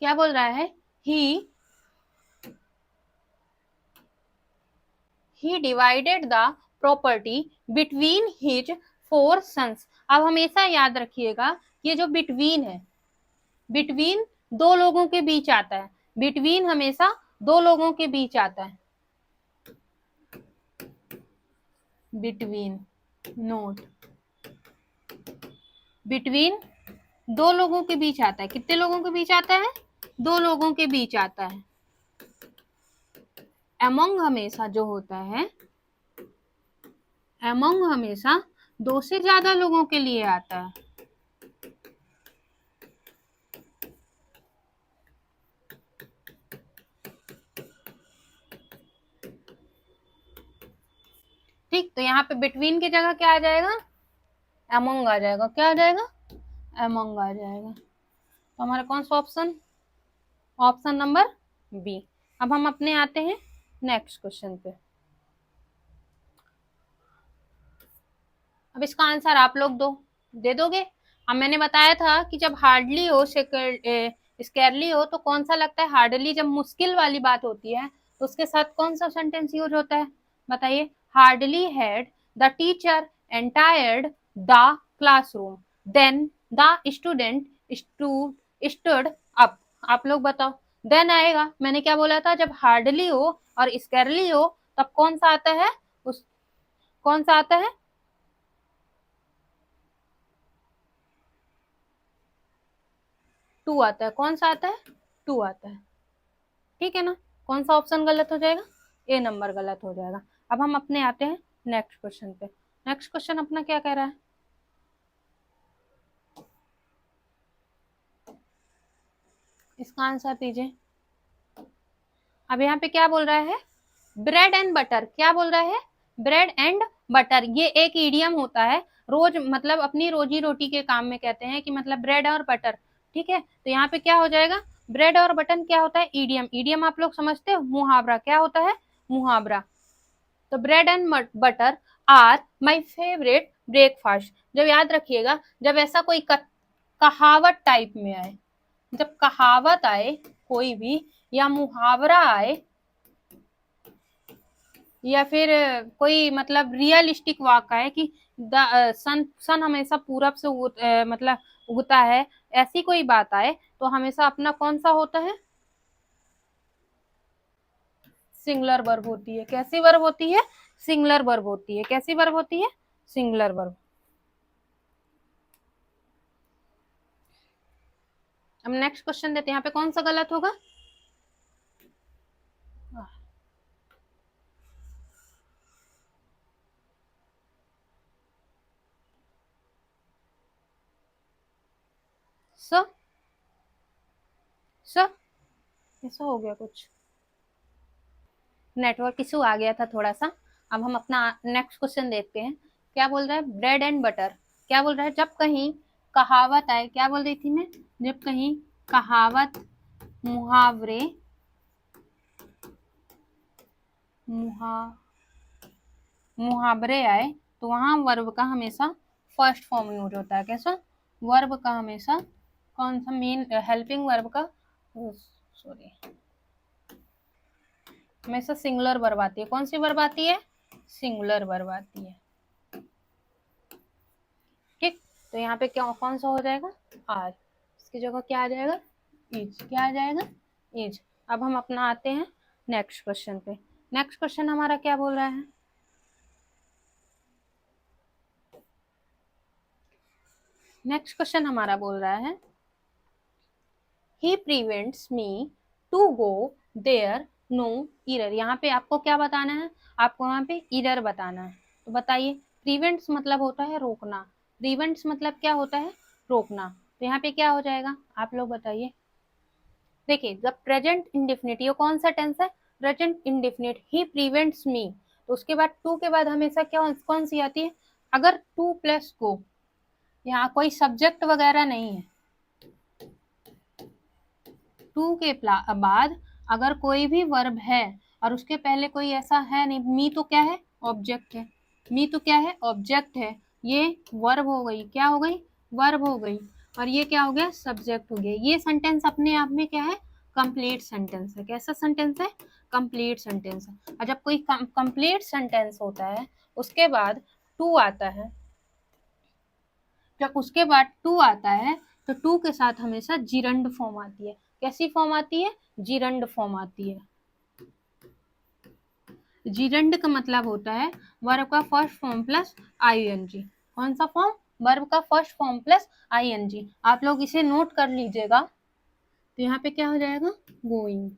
क्या बोल रहा है, he divided the property between his 4 sons। अब हमेशा याद रखिएगा ये जो बिटवीन है, बिटवीन दो लोगों के बीच आता है, बिटवीन हमेशा दो लोगों के बीच आता है, बिटवीन, नोट, बिटवीन दो लोगों के बीच आता है। कितने लोगों के बीच आता है, दो लोगों के बीच आता है। अमंग हमेशा जो होता है, अमंग हमेशा दो से ज्यादा लोगों के लिए आता है। ठीक, तो यहाँ पे बिटवीन की जगह क्या आ जाएगा, अमंग आ जाएगा। क्या आ जाएगा, अमंग आ जाएगा। तो हमारा कौन सा ऑप्शन, ऑप्शन नंबर बी। अब हम अपने आते हैं नेक्स्ट क्वेश्चन पे। अब इसका आंसर आप लोग दे दोगे। अब मैंने बताया था कि जब हार्डली हो, स्केरली हो, तो कौन सा लगता है, हार्डली जब मुश्किल वाली बात होती है तो उसके साथ कौन सा सेंटेंस यूज होता है, बताइए। Hardly had the teacher entered the classroom then the student stood up. आप लोग बताओ, देन आएगा। मैंने क्या बोला था, जब हार्डली हो और स्केरली हो तब कौन सा आता है, उस कौन सा आता है, टू आता है। कौन सा आता है, टू आता है, ठीक है ना। कौन सा ऑप्शन गलत हो जाएगा, ए नंबर गलत हो जाएगा। अब हम अपने आते हैं नेक्स्ट क्वेश्चन पे। नेक्स्ट क्वेश्चन अपना क्या कह रहा है, इसका आंसर दीजिए। अब यहाँ पे क्या बोल रहा है, ब्रेड एंड बटर। क्या बोल रहा है, ब्रेड एंड बटर। ये एक ईडियम होता है, रोज मतलब अपनी रोजी रोटी के काम में कहते हैं कि मतलब ब्रेड और बटर, ठीक है। तो यहाँ पे क्या हो जाएगा, ब्रेड और बटन क्या होता है, ईडियम। ईडियम आप लोग समझते हो, मुहावरा। क्या होता है, मुहावरा। तो bread and butter are my favourite breakfast. जब याद रखिएगा, जब ऐसा कोई कहावत टाइप में आए, जब कहावत आए कोई भी, या मुहावरा आए, या फिर कोई मतलब रियलिस्टिक वाक़ा है कि सन हमेशा पूरब से मतलब उगता है, ऐसी कोई बात आए तो हमेशा अपना कौन सा होता है, सिंगुलर वर्ब होती है। कैसी वर्ब होती है, सिंगुलर वर्ब होती है। कैसी वर्ब होती है, सिंगुलर वर्ब। अब नेक्स्ट क्वेश्चन देते हैं, यहाँ पे कौन सा गलत होगा, स स ऐसा हो गया कुछ, नेटवर्क इशू आ गया था थोड़ा सा। अब हम अपना नेक्स्ट क्वेश्चन देखते हैं। क्या बोल रहा है, ब्रेड एंड बटर। क्या बोल रहा है, जब कहीं कहावत आए, क्या बोल रही थी मैं, जब कहीं कहावत, मुहावरे, मुहा मुहावरे आए तो वहां वर्ब का हमेशा फर्स्ट फॉर्म यूज होता है। कैसा, वर्ब का हमेशा कौन सा, मेन हेल्पिंग वर्ब का, सॉरी, हमेशा सिंगुलर वर्ब आती है। कौन सी वर्ब आती है, सिंगुलर वर्ब आती है, ठीक। तो यहाँ पे क्या कौन सा हो जाएगा, आर। इसकी जगह क्या आ जाएगा, इज। क्या आ जाएगा, इज। अब हम अपना आते हैं नेक्स्ट क्वेश्चन पे। नेक्स्ट क्वेश्चन हमारा क्या बोल रहा है? नेक्स्ट क्वेश्चन हमारा बोल रहा है he prevents me to go there no error. यहाँ पे आपको क्या बताना है? आपको यहाँ पे ईरर बताना है। तो बताइए, प्रिवेंट्स मतलब होता है रोकना। प्रिवेंट्स मतलब क्या होता है? रोकना। तो यहाँ पे क्या हो जाएगा, आप लोग बताइए। देखिए, जब प्रेजेंट इंडेफिनिट, ये कौन सा टेंस है? Present indefinite. He prevents me, तो उसके बाद टू के बाद हमेशा क्या कौन सी आती है? अगर टू प्लस गो, यहाँ कोई सब्जेक्ट वगैरह नहीं है, टू के बाद अगर कोई भी वर्ब है और उसके पहले कोई ऐसा है नहीं, मी तो क्या है? ऑब्जेक्ट है। मी तो क्या है? ऑब्जेक्ट है। ये वर्ब हो गई, क्या हो गई? वर्ब हो गई। और ये क्या हो गया? सब्जेक्ट हो गया। ये सेंटेंस अपने आप में क्या है? कंप्लीट सेंटेंस है। कैसा सेंटेंस है? कंप्लीट सेंटेंस है। और जब कोई कंप्लीट सेंटेंस होता है, उसके बाद टू आता है, जब उसके बाद टू आता है तो टू के साथ हमेशा जिरंड फॉर्म आती है। कैसी फॉर्म आती है? जिरंड फॉर्म आती है। जिरंड का मतलब होता है वर्ब का फर्स्ट फॉर्म प्लस आईएनजी। कौन सा फॉर्म? वर्ब का फर्स्ट फॉर्म प्लस आईएनजी। आप लोग इसे नोट कर लीजिएगा। तो यहाँ पे क्या हो जाएगा? गोइंग।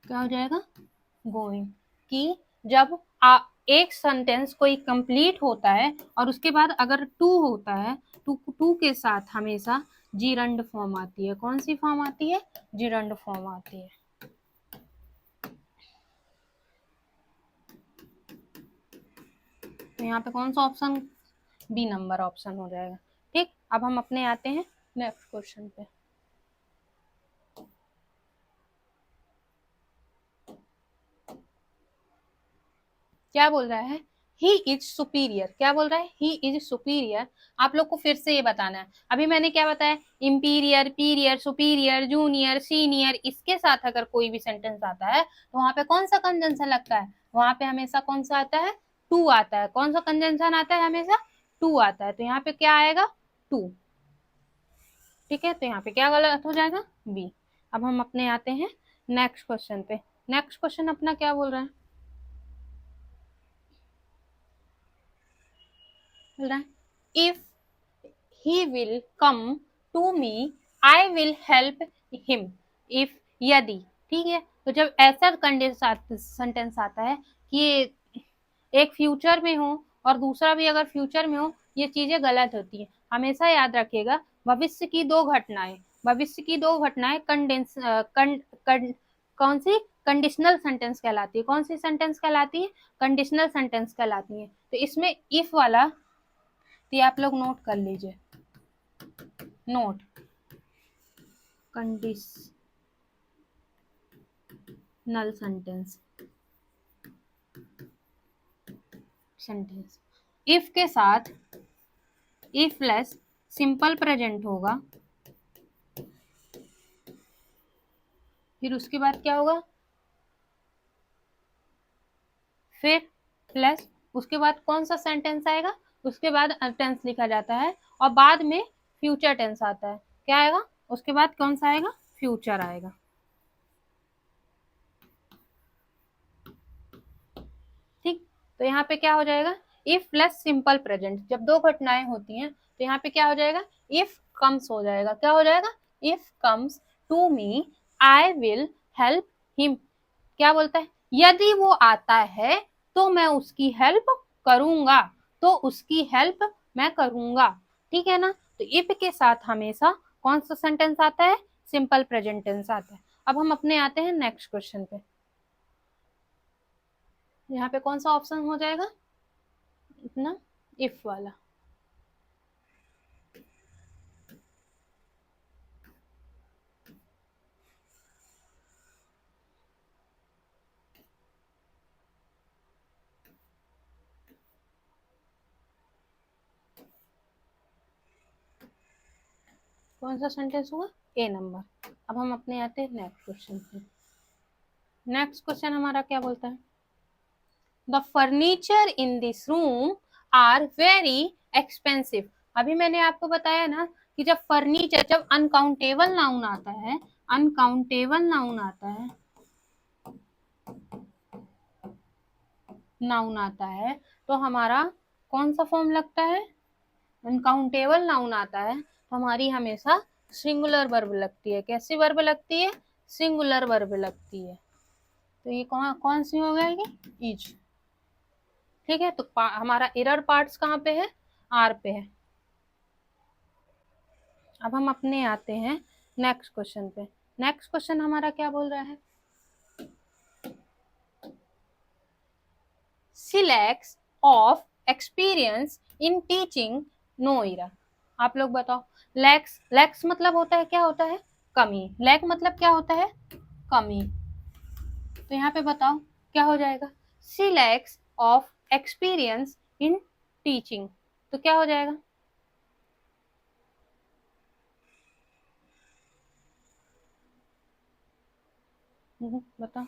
क्या हो जाएगा? गोइंग। कि जब एक सेंटेंस कोई कंप्लीट होता है और उसके बाद अगर टू होता है, टू के साथ हमेशा जिरंड फॉर्म आती है। कौन सी फॉर्म आती है? जिरंड फॉर्म आती है। तो यहाँ पे कौन सा ऑप्शन? बी नंबर ऑप्शन हो जाएगा। ठीक, अब हम अपने आते हैं नेक्स्ट क्वेश्चन पे। क्या बोल रहा है? He is superior. क्या बोल रहा है? He is superior. आप लोग को फिर से ये बताना है। अभी मैंने क्या बताया? इंपीरियर, पीरियर, सुपीरियर, जूनियर, सीनियर, इसके साथ अगर कोई भी सेंटेंस आता है तो वहां पे कौन सा कंजंक्शन लगता है? वहां पे हमेशा कौन सा आता है? टू आता है। कौन सा कंजंक्शन आता है? हमेशा टू आता है। तो यहाँ पे क्या आएगा? टू। ठीक है, तो यहाँ पे क्या गलत हो जाएगा? बी। अब हम अपने आते हैं नेक्स्ट क्वेश्चन पे। नेक्स्ट क्वेश्चन अपना क्या बोल रहा है? बोल रहा है if he will come to me I will help him। if, यदि, ठीक है। तो जब ऐसा सेंटेंस आता है कि एक फ्यूचर में हो और दूसरा भी अगर फ्यूचर में हो, ये चीजें गलत होती है। हमेशा याद रखिएगा, भविष्य की दो घटनाएं, भविष्य की दो घटनाएं कौन सी? कंडीशनल सेंटेंस कहलाती है। कौन सी सेंटेंस कहलाती है? कंडीशनल सेंटेंस कहलाती है। तो इसमें इफ वाला, तो आप लोग नोट कर लीजिए। Note, conditional sentence. इफ के साथ इफ प्लस सिंपल प्रेजेंट होगा, फिर उसके बाद क्या होगा? फिर प्लस, उसके बाद कौन सा सेंटेंस आएगा? उसके बाद टेंस लिखा जाता है और बाद में फ्यूचर टेंस आता है। क्या आएगा उसके बाद? कौन सा आएगा? फ्यूचर आएगा। ठीक, तो यहाँ पे क्या हो जाएगा? If plus simple present. जब दो घटनाएं होती हैं तो यहाँ पे क्या हो जाएगा? इफ कम्स हो जाएगा। क्या हो जाएगा? If comes to me I will help him. क्या बोलता है? यदि वो आता है तो मैं उसकी हेल्प करूंगा। तो उसकी हेल्प मैं करूंगा। ठीक है ना? तो इफ के साथ हमेशा कौन सा सेंटेंस आता है? सिंपल प्रेजेंट टेंस आता है। अब हम अपने आते हैं नेक्स्ट क्वेश्चन पे। यहाँ पे कौन सा ऑप्शन हो जाएगा इतना? इफ वाला। कौन सा सेंटेंस हुआ? A number. अब हम अपने आते हैं नेक्स्ट क्वेश्चन पे। नेक्स्ट क्वेश्चन हमारा क्या बोलता है? The furniture in this room are very expensive. अभी मैंने आपको बताया ना कि जब फर्नीचर, जब अनकाउंटेबल नाउन आता है, अनकाउंटेबल नाउन आता है, नाउन आता है तो हमारा कौन सा फॉर्म लगता है? अनकाउंटेबल नाउन आता है तो हमारी हमेशा सिंगुलर वर्ब लगती है। कैसी वर्ब लगती है? सिंगुलर वर्ब लगती है। तो ये कौन कौन सी हो गई? इज। ठीक है, तो हमारा एरर पार्ट्स कहाँ पे है? आर पे है। अब हम अपने आते हैं नेक्स्ट क्वेश्चन पे। नेक्स्ट क्वेश्चन हमारा क्या बोल रहा है? She lacks of experience in teaching Noira। आप लोग बताओ, लैक्स, लैक्स मतलब होता है, क्या होता है? कमी। लैक मतलब क्या होता है? कमी। तो यहाँ पे बताओ क्या हो जाएगा? She lacks of experience in teaching, तो क्या हो जाएगा? बताओ।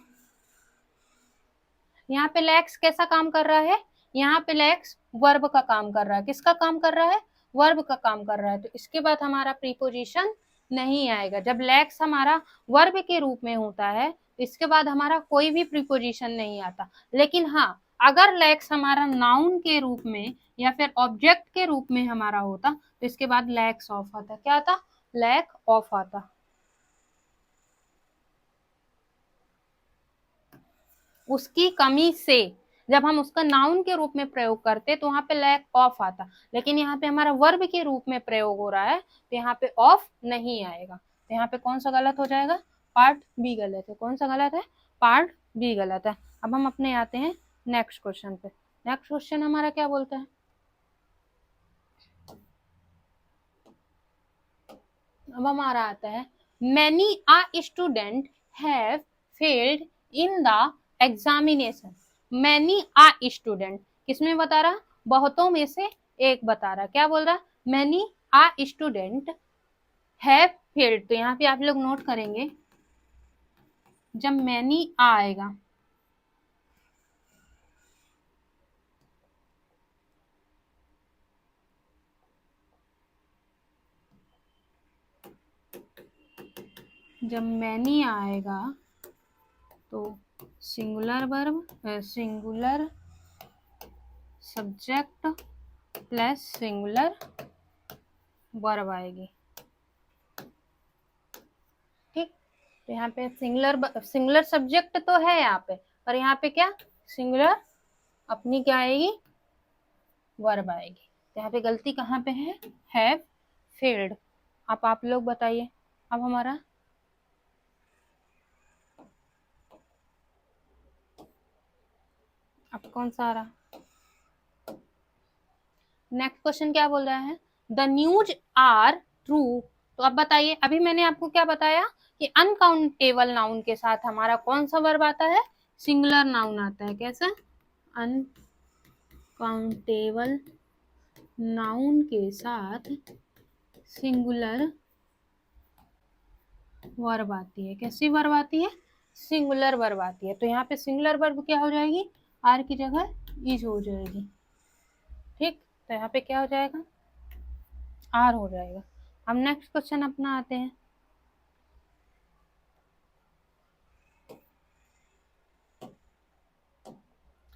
यहाँ पे लैक्स कैसा काम कर रहा है? यहाँ पे लैक्स वर्ब का काम कर रहा है। किसका काम कर रहा है? वर्ब का काम कर रहा है। तो इसके बाद हमारा प्रीपोजिशन नहीं आएगा। जब लैक्स हमारा वर्ब के रूप में होता है इसके बाद हमारा कोई भी प्रीपोजिशन नहीं आता। लेकिन हाँ, अगर लैक्स हमारा नाउन के रूप में या फिर ऑब्जेक्ट के रूप में हमारा होता तो इसके बाद लैक्स ऑफ आता। क्या आता? लैक ऑफ आता। उसकी कमी से, जब हम उसका नाउन के रूप में प्रयोग करते तो वहां पे लैक ऑफ आता। लेकिन यहाँ पे हमारा वर्ब के रूप में प्रयोग हो रहा है तो यहाँ पे ऑफ नहीं आएगा। तो यहाँ पे कौन सा गलत हो जाएगा? पार्ट बी गलत है। कौन सा गलत है? पार्ट बी गलत है। अब हम अपने आते हैं नेक्स्ट क्वेश्चन पे। नेक्स्ट क्वेश्चन हमारा क्या बोलता है? अब हमारा आता है many a student have failed in the examination. Many a student किसमें बता रहा? बहुतों में से एक बता रहा। क्या बोल रहा? Many a student have failed. तो यहाँ पे आप लोग नोट करेंगे, जब मैनी आएगा जब मैनी आएगा तो singular verb, singular subject plus singular verb आएगी। ठीक, तो यहाँ पे सिंगुलर सब्जेक्ट तो है यहाँ पे, और यहाँ पे क्या? सिंगुलर अपनी क्या आएगी? वर्ब आएगी। तो यहाँ पे गलती कहाँ पे है? Have failed. अब आप लोग बताइए। अब हमारा अब कौन सा आ रहा? नेक्स्ट क्वेश्चन क्या बोल रहा है? The news are true. तो अब बताइए, अभी मैंने आपको क्या बताया कि अनकाउंटेबल नाउन के साथ हमारा कौन सा वर्ब आता है? सिंगुलर नाउन आता है। कैसा? अनकाउंटेबल नाउन के साथ सिंगुलर वर्ब आती है। कैसी वर्ब आती है? सिंगुलर वर्ब आती है। तो यहाँ पे सिंगुलर वर्ब क्या हो जाएगी? आर की जगह इज हो जाएगी। ठीक, तो यहाँ पे क्या हो जाएगा? आर हो जाएगा। हम नेक्स्ट क्वेश्चन अपना आते हैं।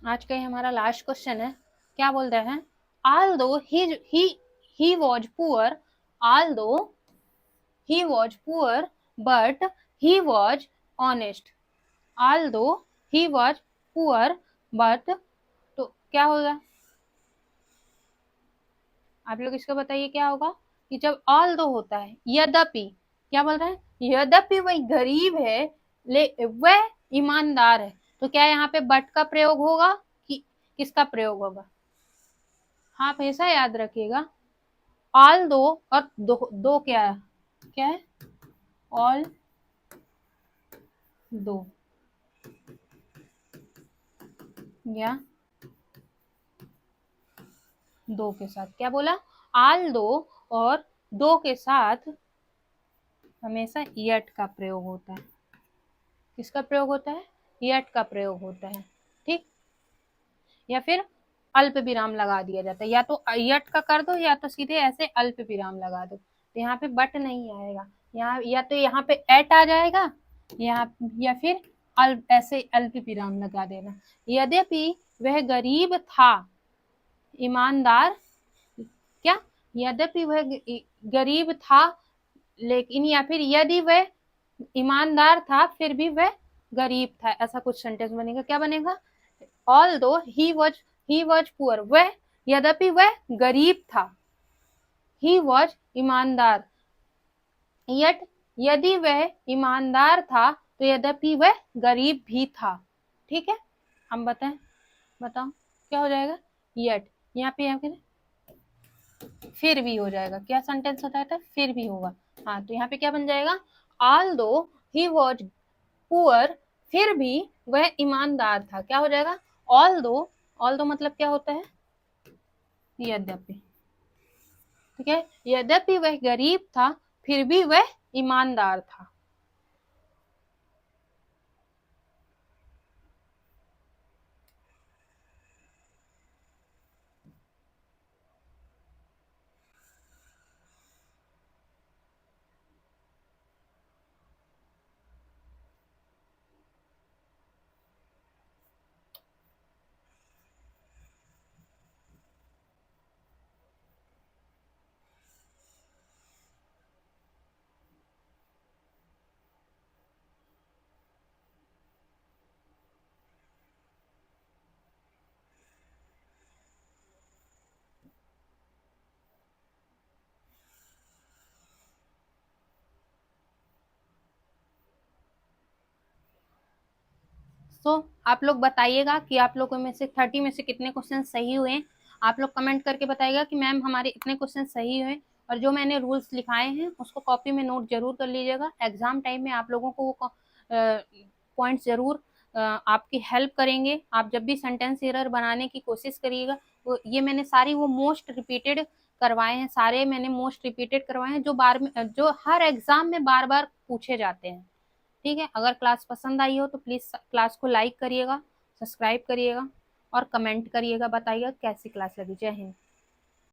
आज का हमारा लास्ट क्वेश्चन है। क्या बोल रहे हैं? although he was poor, although he was poor but he was honest। although he was poor but, तो क्या होगा? आप लोग इसका बताइए क्या होगा? कि जब although होता है, यद्यपि, क्या बोल रहे हैं? यद्यपि वह गरीब है ले वह ईमानदार है। तो क्या यहाँ पे बट का प्रयोग होगा कि किसका प्रयोग होगा? हाँ, हमेशा याद रखिएगा, ऑल दो और दो क्या है? क्या है? ऑल दो या दो के साथ। क्या बोला? आल दो और दो के साथ हमेशा यट का प्रयोग होता है। किसका प्रयोग होता है? यट का प्रयोग होता है। ठीक, या फिर अल्प विराम लगा दिया जाता है। या तो यट का कर दो या तो सीधे ऐसे अल्प विराम लगा दो। तो यहाँ पे बट नहीं आएगा, यहाँ या तो यहाँ पे एट आ जाएगा या फिर ऐसे अल्प विराम लगा देना। यद्यपि वह गरीब था, ईमानदार, क्या, यद्यपि वह गरीब था लेकिन, या फिर यदि वह ईमानदार था फिर भी वह गरीब था, ऐसा कुछ सेंटेंस बनेगा। क्या बनेगा? ऑल्दो ही वॉज पुअर, वह, यद्यपि वह गरीब था, ही वॉज ईमानदार, यट, यदि वह ईमानदार था तो यद्यपि वह गरीब भी था। ठीक है, हम बताएं, बताओ क्या हो जाएगा? यट, यहाँ पे फिर भी हो जाएगा। क्या सेंटेंस होता है? फिर भी होगा। हाँ, तो यहाँ पे क्या बन जाएगा? ऑल्दो ही वॉज पुअर, फिर भी वह ईमानदार था। क्या हो जाएगा? ऑल्दो, ऑल्दो मतलब क्या होता है? यद्यपि। ठीक है, यद्यपि वह गरीब था फिर भी वह ईमानदार था। आप लोग बताइएगा कि आप लोगों में से 30 में से कितने क्वेश्चन सही हुए। आप लोग कमेंट करके बताइएगा कि मैम हमारे इतने क्वेश्चन सही हुए। और जो मैंने रूल्स लिखाए हैं उसको कॉपी में नोट जरूर कर लीजिएगा। एग्जाम टाइम में आप लोगों को वो पॉइंट्स जरूर आपकी हेल्प करेंगे। आप जब भी सेंटेंस एरर बनाने की कोशिश करिएगा, वो ये मैंने सारी वो मोस्ट रिपीटेड करवाए हैं, सारे मैंने मोस्ट रिपीटेड करवाए हैं जो हर एग्जाम में बार बार पूछे जाते हैं। ठीक है, अगर क्लास पसंद आई हो तो प्लीज क्लास को लाइक करिएगा, सब्सक्राइब करिएगा और कमेंट करिएगा, बताइएगा कैसी क्लास लगी। जय हिंद।